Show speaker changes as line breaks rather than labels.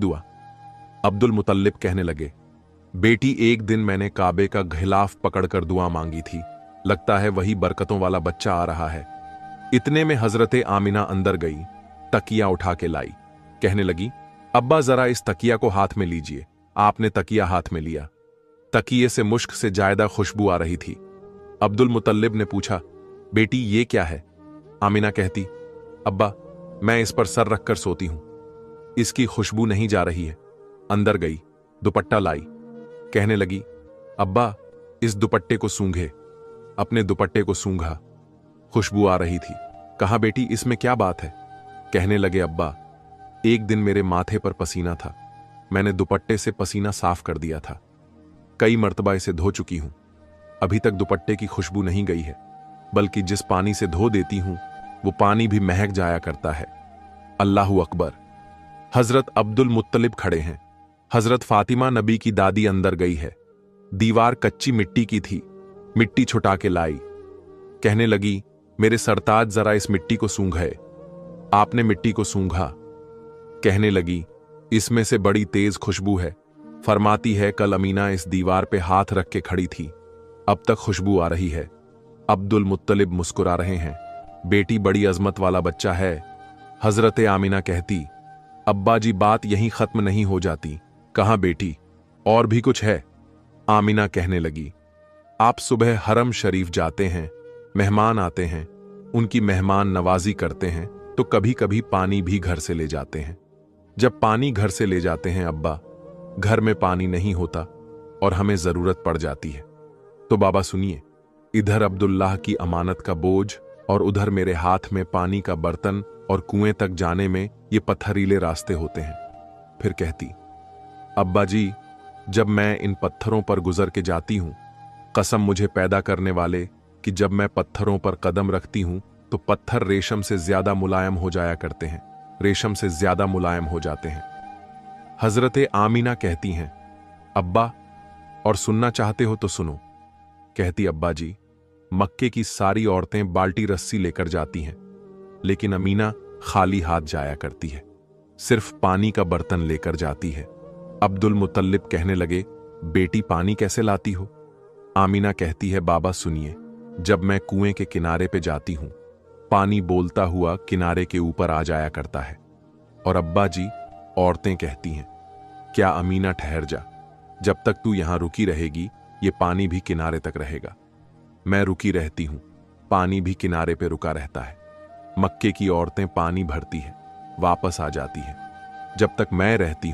दुआ। अब्दुल मुतल्लिब कहने लगे, बेटी एक दिन मैंने काबे का घिलाफ पकड़कर दुआ मांगी थी, लगता है वही बरकतों वाला बच्चा आ रहा है। इतने में हजरते आमिना अंदर गई, तकिया उठा के लाई, कहने लगी, अब्बा जरा इस तकिया को हाथ में लीजिए। आपने तकिया हाथ में लिया। तकिए से मुश्क से जायदा खुशबू आ रही थी। अब्दुल मुतल्लिब ने पूछा, बेटी ये क्या है? आमिना कहती, अब्बा मैं इस पर सर रखकर सोती हूं, इसकी खुशबू नहीं जा रही है। अंदर गई, दुपट्टा लाई, कहने लगी, अब्बा इस दुपट्टे को सूंघे। अपने दुपट्टे को सूंघा, खुशबू आ रही थी। कहा, बेटी इसमें क्या बात है? कहने लगे, अब्बा एक दिन मेरे माथे पर पसीना था, मैंने दुपट्टे से पसीना साफ कर दिया था। कई मर्तबा इसे धो चुकी हूं, अभी तक दुपट्टे की खुशबू नहीं गई है, बल्कि जिस पानी से धो देती हूं वो पानी भी महक जाया करता है। अल्लाहू अकबर। हजरत अब्दुल मुत्तलिब खड़े हैं। हजरत फातिमा नबी की दादी अंदर गई है। दीवार कच्ची मिट्टी की थी, मिट्टी छुटा के लाई, कहने लगी, मेरे सरताज जरा इस मिट्टी को सूंघे। आपने मिट्टी को सूंघा, कहने लगी, इसमें से बड़ी तेज खुशबू है। फरमाती है, कल अमीना इस दीवार पे हाथ रख के खड़ी थी, अब तक खुशबू आ रही है। अब्दुल मुत्तलिब मुस्कुरा रहे हैं, बेटी बड़ी अजमत वाला बच्चा है। हजरत आमिना कहती, अब्बा जी बात यहीं खत्म नहीं हो जाती। कहां बेटी, और भी कुछ है? आमिना कहने लगी, आप सुबह हरम शरीफ जाते हैं, मेहमान आते हैं, उनकी मेहमान नवाजी करते हैं, तो कभी कभी पानी भी घर से ले जाते हैं। जब पानी घर से ले जाते हैं अब्बा, घर में पानी नहीं होता और हमें जरूरत पड़ जाती है, तो बाबा सुनिए, इधर अब्दुल्लाह की अमानत का बोझ और उधर मेरे हाथ में पानी का बर्तन और कुएं तक जाने में ये पत्थरीले रास्ते होते हैं। फिर कहती, अब्बा जी जब मैं इन पत्थरों पर गुजर के जाती हूं, कसम मुझे पैदा करने वाले कि जब मैं पत्थरों पर कदम रखती हूं तो पत्थर रेशम से ज्यादा मुलायम हो जाया करते हैं, रेशम से ज्यादा मुलायम हो जाते हैं। हजरते आमिना कहती हैं, अब्बा और सुनना चाहते हो तो सुनो। कहती, अब्बा जी मक्के की सारी औरतें बाल्टी रस्सी लेकर जाती हैं, लेकिन अमीना खाली हाथ जाया करती है, सिर्फ पानी का बर्तन लेकर जाती है। अब्दुल मुतल्लिब कहने लगे, बेटी पानी कैसे लाती हो? आमिना कहती है, बाबा सुनिए, जब मैं कुएं के किनारे पे जाती हूं, पानी बोलता हुआ किनारे के ऊपर आ जाया करता है। और अब्बा जी औरतें कहती हैं, क्या अमीना ठहर जा, जब तक तू यहां रुकी रहेगी ये पानी भी किनारे तक रहेगा। मैं रुकी रहती हूं, पानी भी किनारे पे रुका रहता है। मक्के की औरतें पानी भरती है, वापस आ जाती है। जब तक मैं रहती हूं